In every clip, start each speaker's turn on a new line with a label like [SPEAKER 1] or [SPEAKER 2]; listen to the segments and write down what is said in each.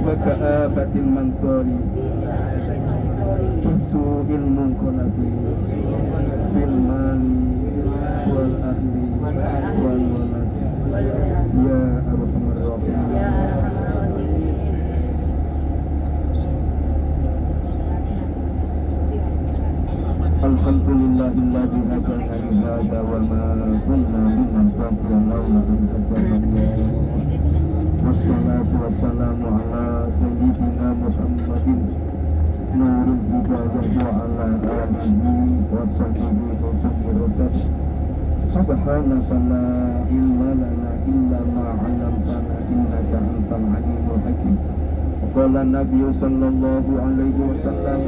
[SPEAKER 1] Waka'abatil mansori Su'il munqalabi Bil mali Wal ahli Wal walad Ya Arhamar Rahim. Alhamdulillahilladzi hadana li hadza wa ma kunna linahtadiya laula an hadana Allah. Wassalatu wassalamu ala sayyidina Muhammadin nurul hidayah wa ala alihi wa sahbihi mujahid rasul. Subhanaka la ilma lana illa ma 'allamtana innaka antal alimul hakim. Qala Nabi sallallahu alaihi wasallam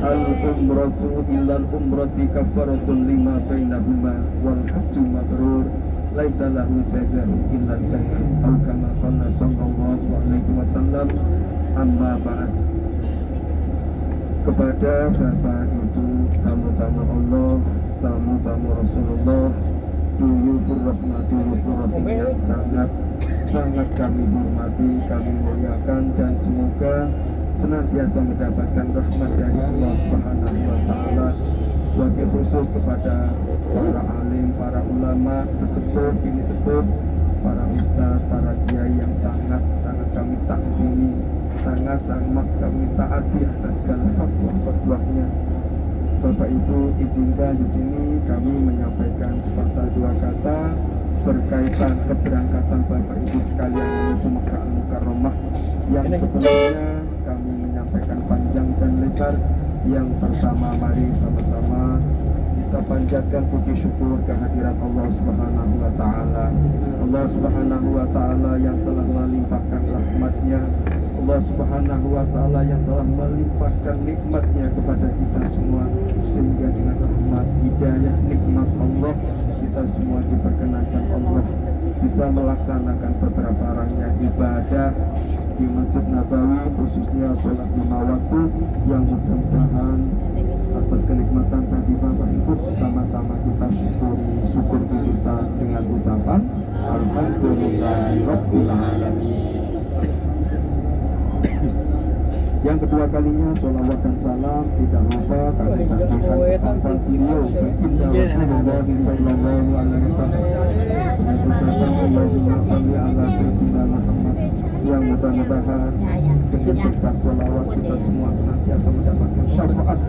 [SPEAKER 1] al-umratu illa al-umrati kafaratun lima bainahuma wal hajju mabrur laisa lahu jazaa'un illa jannah atau kama qala sallallahu alaihi wasallam. Amma ba'd. Kepada Bapak Ibu tamu-tamu Allah, tamu-tamu Rasulullah, duyufur rahmati yang sangat kami hormati, kami muliakan, dan semoga senantiasa mendapatkan rahmat dari Allah Subhanahu wa taala. Wabil khusus kepada para alim, para ulama, sesepuh, bini sepuh, para ustaz, para kiai yang sangat kami takzimi, sangat kami taati atas segala fatwa-fatwanya. Bapak Ibu, izinkan di sini kami menyampaikan sepatah dua kata berkaitan keberangkatan Bapak Ibu sekalian menuju Makkah Al-Mukarramah yang sebelumnya kami menyampaikan panjang dan lebar. Yang pertama, mari sama-sama kita panjatkan puji syukur kehadirat Allah Subhanahu wa taala. Allah Subhanahu wa taala yang telah melimpahkan rahmat-Nya, Allah Subhanahu wa taala yang telah melimpahkan nikmat-Nya kepada kita semua, sehingga dengan rahmat, hidayah, nikmat Allah kita semua diperkenankan Allah bisa melaksanakan beberapa rangkaian ibadah di Masjid Nabawi, khususnya sholat 5 waktu, yang mudah-mudahan atas kenikmatan tadi Bapak Ibu sama-sama kita syukur bisa dengan ucapan Alhamdulillahirabbil alamin. Yang kedua kalinya sholawat dan salam tidak lupa kami sampaikan kepada beliau baginda Rasulullah sallallahu alaihi wasallam dengan ucapan Allahumma shalli ala sayyidina Muhammad, yang mudah-mudahan dengan berkat sholawat kita semua senantiasa mendapatkan syafaat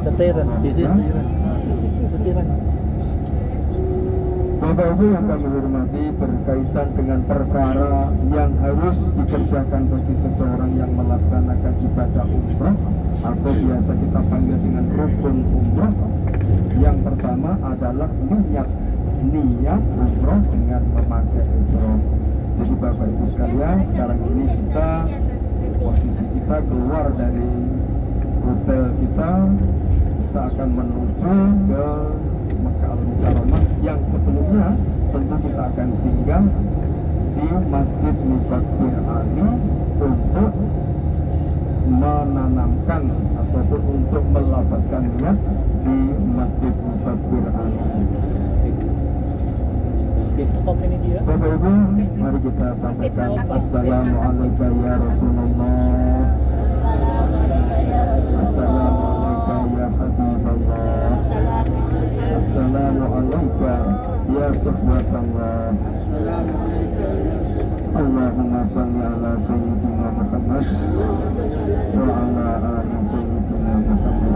[SPEAKER 1] setiran. Bapak Ibu yang kami hormati, berkaitan dengan perkara yang harus dikerjakan bagi seseorang yang melaksanakan ibadah umrah atau biasa kita panggil dengan rukun umrah. Yang pertama adalah niat umrah dengan memakai ihram. Jadi Bapak Ibu sekalian, sekarang ini posisi kita keluar dari hotel kita akan menuju ke Makkah Al-Mukarramah, yang sebelumnya tentu kita akan singgah di Masjid Mubadir Ali untuk menanamkan ataupun untuk melafazkan niat di Masjid Mubadir Ali. Bapak Ibu, mari kita sampaikan Assalamualaikum ya Rasulullah, Assalamualaikum ya Habibullah, Assalamualaikum ya Sahbatullah. Allahumma salli ala sayyidina Muhammad wa ala ali sayyidina Muhammad.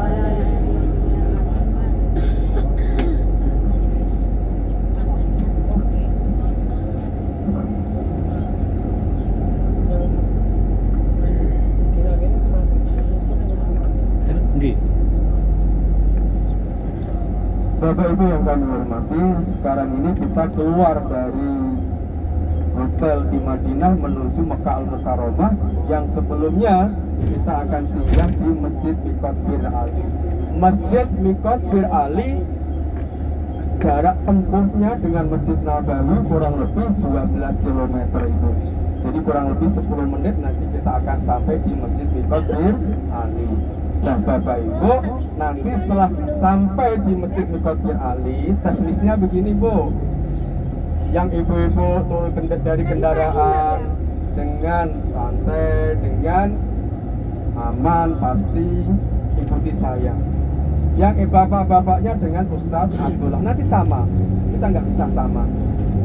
[SPEAKER 1] Bapak Ibu yang kami hormati, sekarang ini kita keluar dari hotel di Madinah menuju Makkah Al-Mukarramah, yang sebelumnya kita akan singgah di Masjid Miqat Bir Ali. Masjid Miqat Bir Ali jarak tempuhnya dengan Masjid Nabawi kurang lebih 12 km itu. Jadi kurang lebih 10 menit nanti kita akan sampai di Masjid Miqat Bir Ali. Nah Bapak Ibu, nanti setelah sampai di Masjid Miqat Bir Ali, teknisnya begini Bu.
[SPEAKER 2] Yang ibu-ibu turun dari kendaraan dengan santai, dengan aman, pasti ikuti saya. Yang bapak-bapaknya dengan Ustadz Abdullah, nanti sama, kita nggak bisa sama.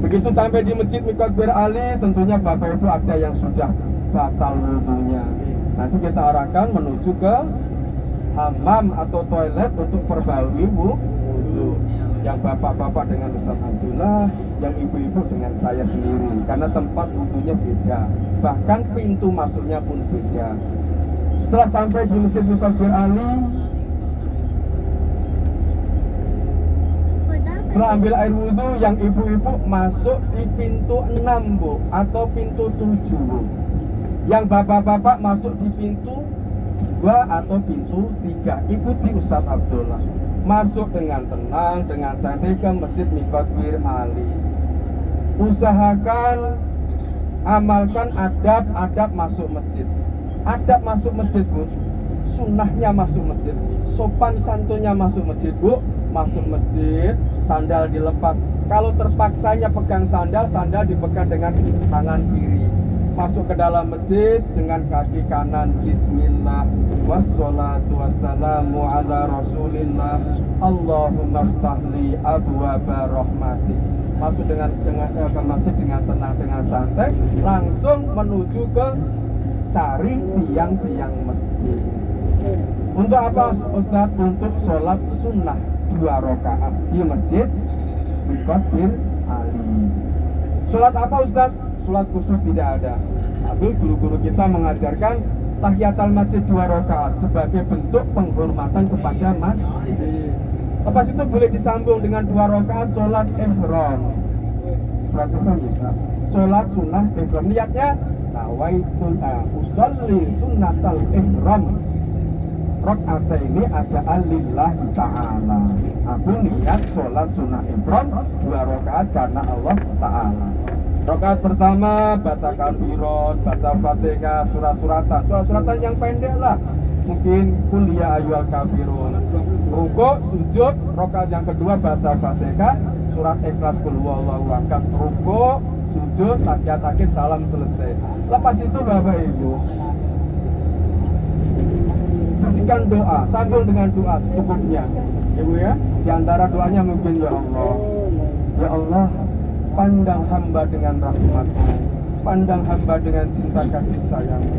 [SPEAKER 2] Begitu sampai di Masjid Miqat Ali, tentunya bapak ibu ada yang sudah batal wudhunya. Nanti kita arahkan menuju ke hammam atau toilet untuk perbarui wudhu. Yang bapak-bapak dengan Ustadz Abdullah, yang ibu-ibu dengan saya sendiri, karena tempat wudhunya beda, bahkan pintu masuknya pun beda. Setelah sampai di Masjid Miqat Ali, setelah ambil air wudhu, yang ibu-ibu masuk di pintu 6 bu, atau pintu 7 bu. Yang bapak-bapak masuk di pintu 2 atau pintu 3. Ikuti Ustadz Abdullah. Masuk dengan tenang, dengan santai ke Masjid Miqat Ali. Usahakan amalkan adab-adab masuk masjid. Adab masuk masjid bu, sunnahnya masuk masjid, sopan santunnya masuk masjid bu. Masuk masjid, sandal dilepas. Kalau terpaksanya pegang sandal, sandal dipegang dengan tangan kiri. Masuk ke dalam masjid dengan kaki kanan. Bismillah, wassalatu wassalamu ala rasulillah, Allahumma ftahli abwaba rahmati. Masuk ke masjid dengan tenang, dengan santai, langsung menuju ke cari tiang-tiang masjid. Untuk apa Ustadz? Untuk sholat sunnah 2 rakaat di Masjid Miqat Ali. Sholat apa Ustadz? Sholat khusus tidak ada. Tapi guru-guru kita mengajarkan tahiyatul masjid 2 rakaat sebagai bentuk penghormatan kepada masjid. Lepas itu boleh disambung dengan 2 rakaat sholat ihram. Sholat ihram Ustadz, sholat sunnah ihram. Niatnya nawaitul usolli sunnatal ihram. Rakaat ini ada alillahi ta'ala. Aku niat sholat sunnah ihram 2 rakaat karena Allah ta'ala. Rakaat pertama baca kabiron, baca fatihah, surat-suratan yang pendek lah. Mungkin kul ya ayyuhal kafirun. Rukuk, sujud. Rakaat yang kedua baca fatihah, surat ikhlas, kul huwallahu ahad. Rukuk, sujud, tahiyat akhir, salam, selesai. Lepas itu Bapak Ibu sisihkan doa, sambung dengan doa secukupnya. Ibu ya, di antara doanya mungkin ya Allah, pandang hamba dengan rahmat-Mu, pandang hamba dengan cinta kasih sayang-Mu.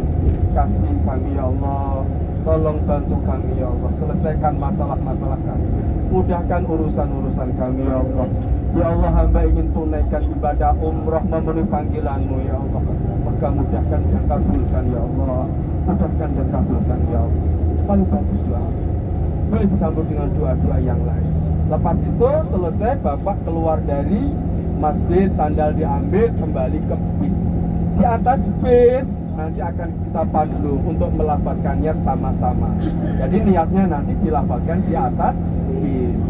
[SPEAKER 2] Kasih kami ya Allah, tolong bantu kami ya Allah, selesaikan masalah-masalah kami, mudahkan urusan-urusan kami ya Allah. Ya Allah, hamba ingin tunaikan ibadah umrah memenuhi panggilan-Mu ya Allah, maka mudahkan dan kabulkan ya Allah, mudahkan dan kabulkan ya Allah. Itu paling bagus doa. Boleh disambung dengan doa-doa yang lain. Lepas itu selesai, Bapak keluar dari masjid, sandal diambil, kembali ke bis. Di atas bis nanti akan kita pandu untuk melafazkan niat sama-sama. Jadi niatnya nanti dilafazkan di atas bis.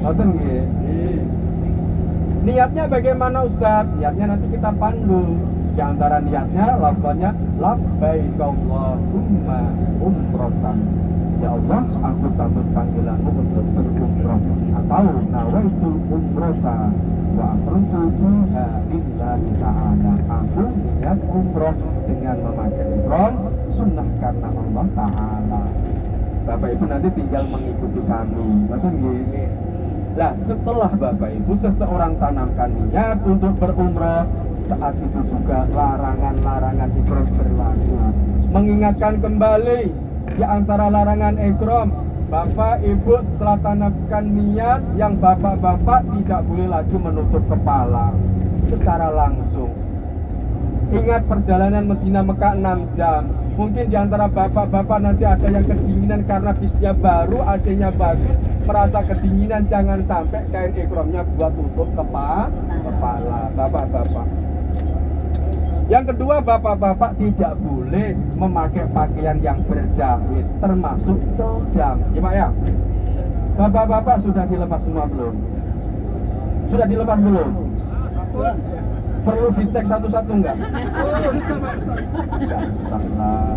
[SPEAKER 2] Ngoten nggih? Niatnya bagaimana Ustaz? Niatnya nanti kita pandu. Di antara niatnya lafaznya labbaik Allahumma umratan. Ya Allah, aku sambut panggilanmu untuk berumrah. Atau nawaitul umrata wa aqrantu biha lillahi ta'ala. Aku niat umrah dengan memakai ihram sunnah karena Allah Ta'ala. Bapak Ibu nanti tinggal mengikuti kami. Betul gini. Nah, setelah Bapak Ibu seseorang tanamkan niat untuk berumrah, saat itu juga larangan-larangan ihram berlaku. Mengingatkan kembali di antara larangan ihram, Bapak Ibu setelah tanamkan niat, yang bapak-bapak tidak boleh lagi menutup kepala secara langsung. Ingat perjalanan Medina Mekah 6 jam. Mungkin di antara bapak-bapak nanti ada yang kedinginan karena bisnya baru, AC-nya bagus, merasa kedinginan, jangan sampai kain ihramnya buat tutup kepala. Bapak-bapak. Yang kedua, bapak-bapak tidak boleh memakai pakaian yang berjahit, termasuk celdam. Ya Pak ya? Bapak-bapak sudah dilepas semua belum? Sudah dilepas belum? Perlu dicek satu-satu enggak? Bisa Pak. Enggak usah lah.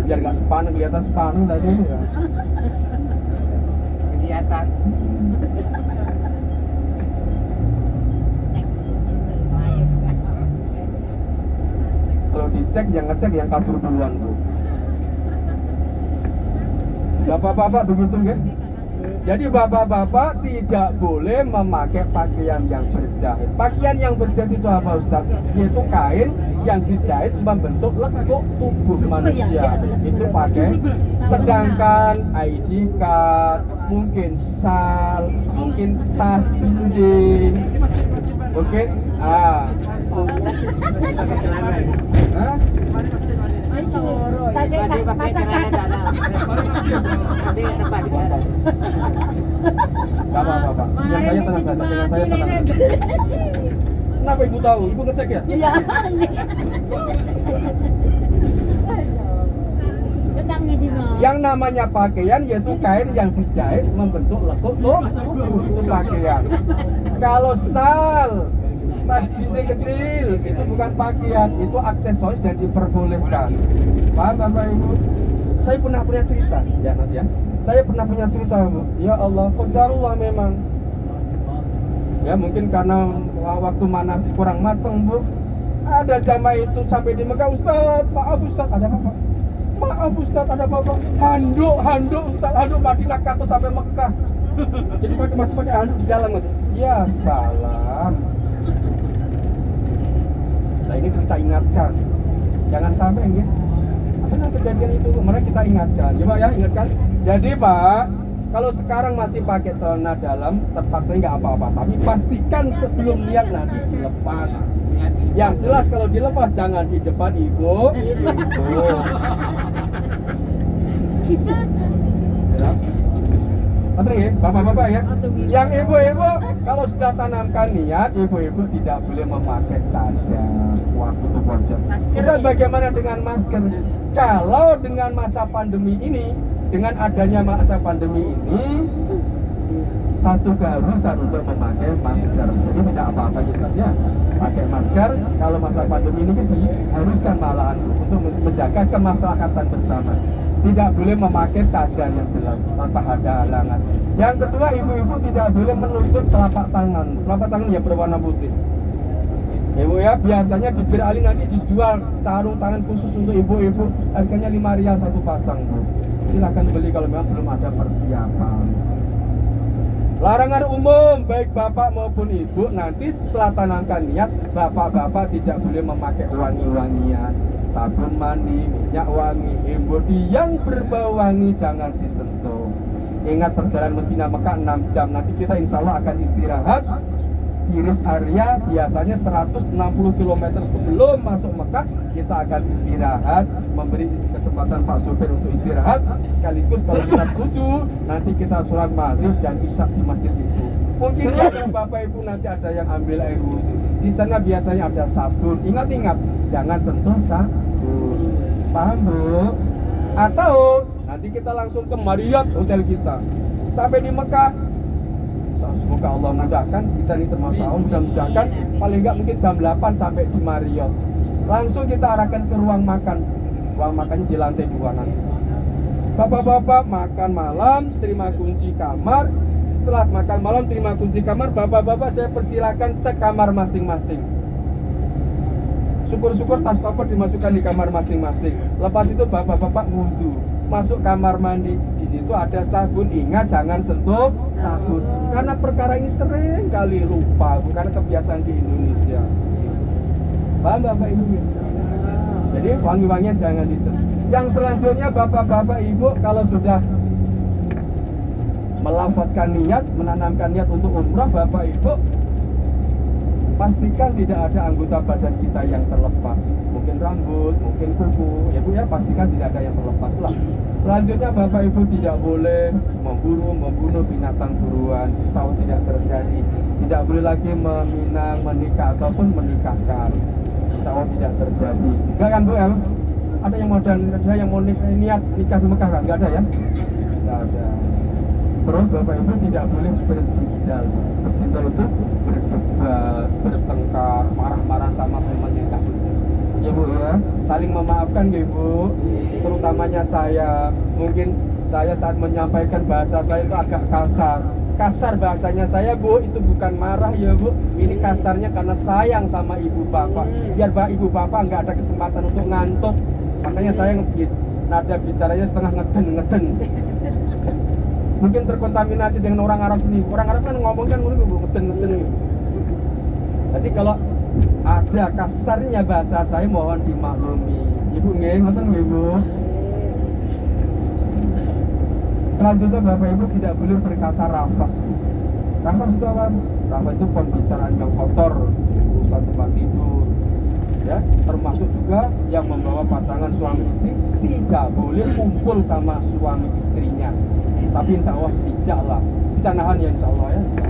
[SPEAKER 2] Biar enggak sepaneng, kelihatan sepaneng tadi ya. Kelihatan. dicek, yang ngecek yang kabur duluan bu. Bapak-bapak begitu nggih? Jadi bapak-bapak tidak boleh memakai pakaian yang berjahit. Pakaian yang berjahit itu apa Ustaz? Yaitu kain yang dijahit membentuk lekuk tubuh manusia. Itu pakai. Sedangkan ID card, mungkin sal, mungkin tas jinjing, mungkin Hah?
[SPEAKER 3] Masih pakai celana dalam. Nanti tempat di sana.
[SPEAKER 2] Gak apa-apa Pak. Dengan saya tenang saja. Dengan saya tenang. Kenapa ibu tahu? Ibu ngecek ya?
[SPEAKER 4] Iya.
[SPEAKER 2] Yang namanya pakaian yaitu kain yang dijahit membentuk lekuk tubuh, itu pakaian. Kalau sal, tas jinjing kecil itu bukan pakaian, itu aksesoris dan diperbolehkan. Paham Bapak Ibu? Saya pernah punya cerita, ya nanti ya. Saya pernah punya cerita Bu. Ya Allah, qadarullah memang. Ya mungkin karena waktu manasik kurang mateng Bu. Ada jamaah itu sampai di Mekah, Ustaz, maaf Ustaz, ada apa? Maaf Ustaz, ada apa? Handuk Ustaz, handuk Madinah Kato sampai Mekah. Jadi masih pakai handuk di dalam gitu. Ya salam. Nah ini kita ingatkan, jangan sampai ya. Apa namanya kejadian itu? Mari kita ingatkan, ya Pak ya, ingatkan. Jadi Pak, kalau sekarang masih pakai celana dalam, terpaksa nggak apa-apa. Tapi pastikan sebelum lihat nanti dilepas. Yang jelas kalau dilepas jangan di depan ibu. Ya. Betul ya, bapak-bapak ya. Yang ibu-ibu kalau sudah tanamkan niat, ibu-ibu tidak boleh memakai cadar. Wah, tutup wajah. Kita bagaimana dengan masker? Kalau dengan masa pandemi ini, dengan adanya masa pandemi ini, satu keharusan untuk memakai masker. Jadi tidak apa-apa ya Ustaz ya. Pakai masker kalau masa pandemi ini diharuskan malahan untuk menjaga kemaslahatan bersama. Tidak boleh memakai cadar yang jelas tanpa ada halangan. Yang kedua, ibu-ibu tidak boleh menutup telapak tangan. Telapak tangan ya berwarna putih. Ibu ya, biasanya di Bir Ali nanti dijual sarung tangan khusus untuk ibu-ibu, harganya 5 rial satu pasang Bu. Silahkan beli kalau memang belum ada persiapan. Larangan umum baik bapak maupun ibu, nanti setelah tanamkan niat, bapak-bapak tidak boleh memakai wangi-wangian, sabun mandi, minyak wangi, body yang berbau wangi jangan disentuh. Ingat perjalanan Madinah Mekah 6 jam, nanti kita insya Allah akan istirahat di rest area biasanya 160 km sebelum masuk Mekah. Kita akan istirahat, memberi kesempatan Pak Supir untuk istirahat, sekaligus kalau kita setuju nanti kita sholat maghrib dan isya di masjid itu. Mungkin ada bapak ibu nanti ada yang ambil air wudhu, di sana biasanya ada sabun. Ingat-ingat jangan sentuh sabun, paham Bu? Atau nanti kita langsung ke Marriott hotel kita sampai di Mekah. Semoga Allah mudahkan, kita ini termasuk Allah mudah-mudahkan, paling enggak mungkin jam 8 sampai di Marriott. Langsung kita arahkan ke ruang makan. Ruang makannya di lantai 2 nanti. Bapak-bapak makan malam, terima kunci kamar. Setelah makan malam, terima kunci kamar. Bapak-bapak saya persilakan cek kamar masing-masing. Syukur-syukur tas koper dimasukkan di kamar masing-masing. Lepas itu bapak-bapak wudhu, masuk kamar mandi. Di situ ada sabun. Ingat jangan sentuh sabun. Karena perkara ini sering kali lupa, bukan kebiasaan di Indonesia. Paham Bapak Ibu? Jadi wangi-wangian jangan disentuh. Yang selanjutnya bapak-bapak ibu kalau sudah melafazkan niat, menanamkan niat untuk umrah, bapak ibu pastikan tidak ada anggota badan kita yang terlepas. Mungkin rambut, mungkin kuku, ya Bu ya, pastikan tidak ada yang terlepas lah. Selanjutnya bapak ibu tidak boleh membunuh binatang buruan, insya Allah tidak terjadi. Tidak boleh lagi meminang, menikah ataupun menikahkan, insya Allah tidak terjadi. Enggak kan Bu ya? Ada yang mau niat nikah di Mekah kan? Enggak ada ya? Enggak ada. Terus bapak ibu tidak boleh berjidal. Berjidal itu berdebat, bertengkar, marah-marah sama temannya, enggak boleh. Ya Bu ya, saling memaafkan ya Bu. Terutamanya saya, mungkin saya saat menyampaikan bahasa saya itu agak kasar. kasar bahasanya saya Bu, itu bukan marah ya Bu, ini kasarnya karena sayang sama ibu bapak. Biar ibu bapak nggak ada kesempatan untuk ngantuk, makanya saya nada bicaranya setengah ngeden. Mungkin terkontaminasi dengan orang Arab sini. Orang Arab kan ngomong kan ngeden. Jadi kalau ada kasarnya bahasa saya mohon dimaklumi. Ibu nggih, ngoten nggih Bu. Selanjutnya Bapak Ibu tidak boleh berkata rafas. Rafas itu apa? Rafas itu pembicaraan yang kotor, urusan tempat tidur. Ya, termasuk juga yang membawa pasangan suami istri tidak boleh kumpul sama suami istrinya. Tapi insya Allah tidaklah. Bisa nahan ya insya Allah ya. Bisa.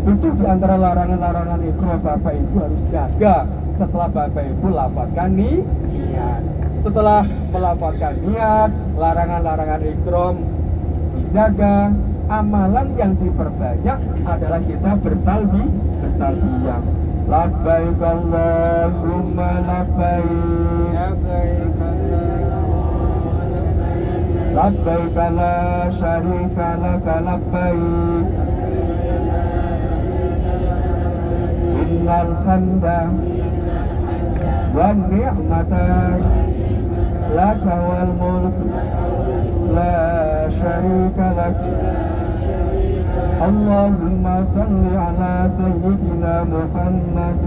[SPEAKER 2] Itu diantara larangan-larangan ikram Bapak Ibu harus jaga setelah Bapak Ibu lafazkan niat. Setelah melafazkan niat, larangan-larangan ikram dijaga. Amalan yang diperbanyak adalah kita bertalbiyah. Labbaik Allahumma labbaik. Labbaik la syarika laka labbaik. Innal hamda wan ni'mata laka wal mulk la syarika lak. Allahumma salli ala sayyidina Muhammad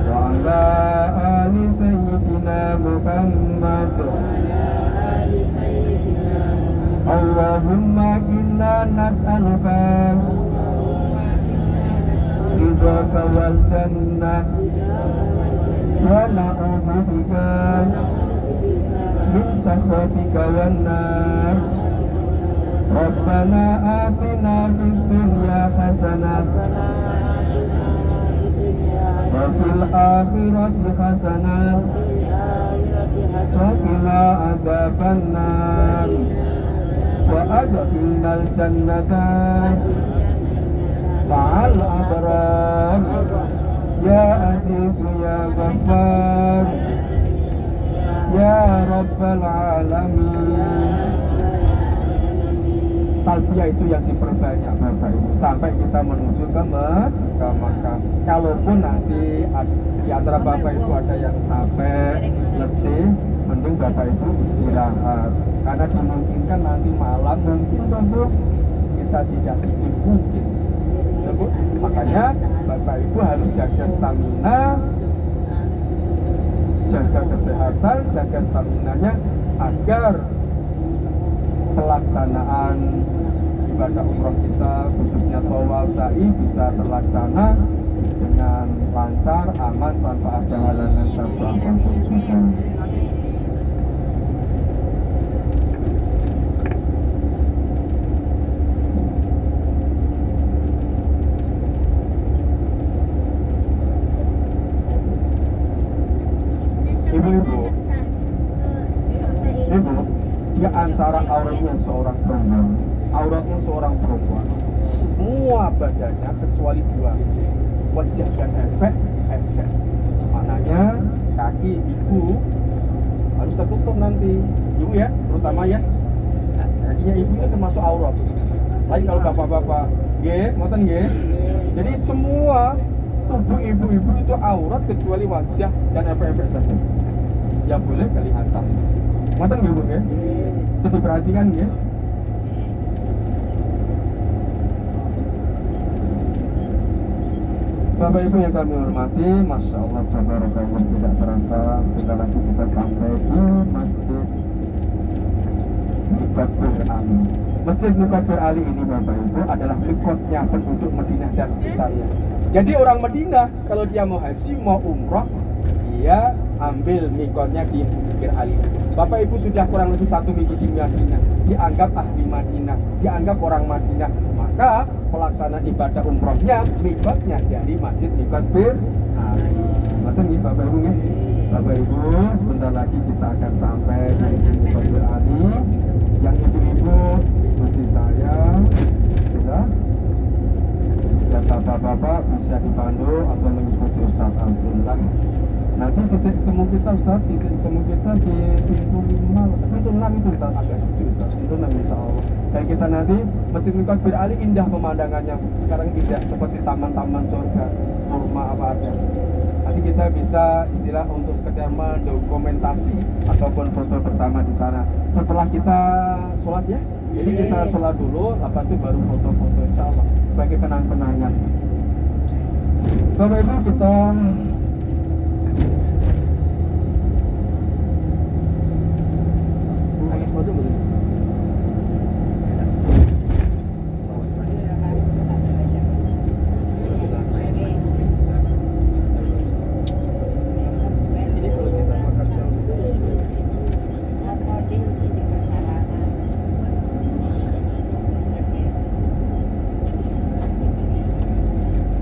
[SPEAKER 2] wa ala ali sayyidina Muhammad. Allahumma inna nas'aluka ridhaka wal jannah wa na'udzubika min sakhatika wan nar. Rabbana atina fid dunya hasanah wa fil akhirati hasanah wa qina adzabannar wa adkhilnal jannata ma'al abrar ya aziz ya ghaffar ya rabbal alamin. Talbiyah itu yang diperbanyak Bapak Ibu sampai kita menuju ke Makkah. Kalaupun nanti di antara Bapak Ibu ada yang capek, letih, mending Bapak Ibu istirahat. Karena dimungkinkan nanti malam mungkin tentu kita tidak tidur mungkin. Makanya Bapak Ibu harus jaga stamina, jaga kesehatan, jaga staminanya agar pelaksanaan ibadah umroh kita khususnya tawaf sa'i bisa terlaksana dengan lancar, aman, tanpa ada halangan satu apapun juga. Ibu-ibu, di antara auratnya seorang perempuan, semua badannya kecuali dua, wajah dan efek. Maknanya kaki ibu harus tertutup nanti, ibu ya, terutama ya, kakinya ibu itu termasuk aurat. Lain kalau bapak-bapak, ngoten nggih. Jadi semua tubuh ibu-ibu itu aurat kecuali wajah dan efek saja. Ya boleh kelihatan. Ngoten nggih Bu nggih? Itu diperhatikan nggih. Bapak Ibu yang kami hormati, Masya Allah, tabarakallah, tidak terasa sebentar lagi kita sampai di Masjid Mukabbir Ali. Masjid Mukabbir Ali ini Bapak Ibu adalah mikotnya penduduk Madinah dan sekitarnya. Jadi orang Madinah kalau dia mau haji, mau umroh, dia ambil mikotnya di Mukabbir Ali. Bapak Ibu sudah kurang lebih 1 minggu di Madinah, dianggap ahli Madinah, dianggap orang Madinah. Maka pelaksanaan ibadah umrohnya mikotnya dari Masjid Mukabbir Ali. Ngoten nggih Bapak Ibu nggih. Bapak Ibu, sebentar lagi kita akan sampai di Masjid Mukabbir Ali. Yang ibu-ibu ikuti saya, sudah. Dan bapak-bapak bisa dipandu atau mengikuti Ustaz Abdullah. Nanti titik temu kita Ustaz, titik temu kita di pintu 6 itu Ustaz, agak sejuk Ustaz, pintu 6 insya Allah. Dan kita nanti Masjid Miqat Bir Ali indah pemandangannya, sekarang indah seperti taman-taman surga, kurma apa ada. Nanti kita bisa istilah untuk sekedar mendokumentasi ataupun foto bersama di sana. Setelah kita sholat ya, jadi kita sholat dulu, lepas itu baru foto-foto insya Allah sebagai kenang-kenangan. Bapak Ibu kita lagi sepatu begitu. Ini kalau kita makan siang dulu.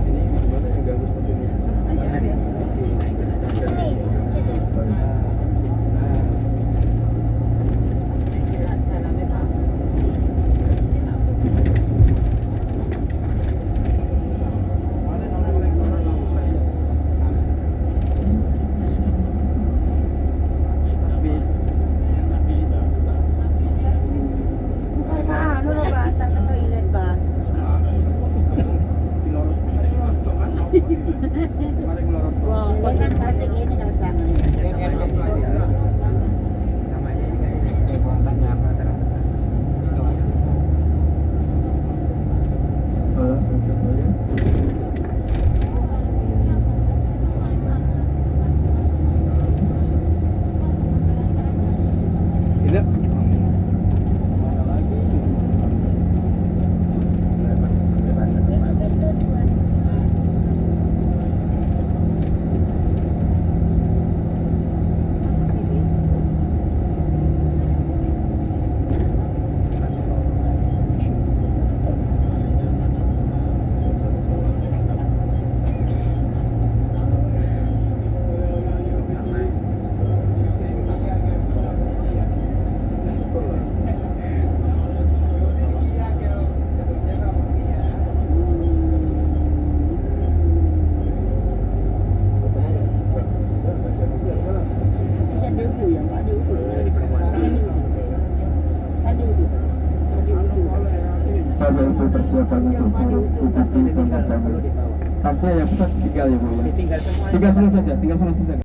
[SPEAKER 2] Ini gimana yang ganggu seperti ini?
[SPEAKER 1] Pada itu persiapan untuk pasti pemakaman. Tasnya yang pusat tinggal ya Bu ya. Tinggal semua saja, tinggal semua saja.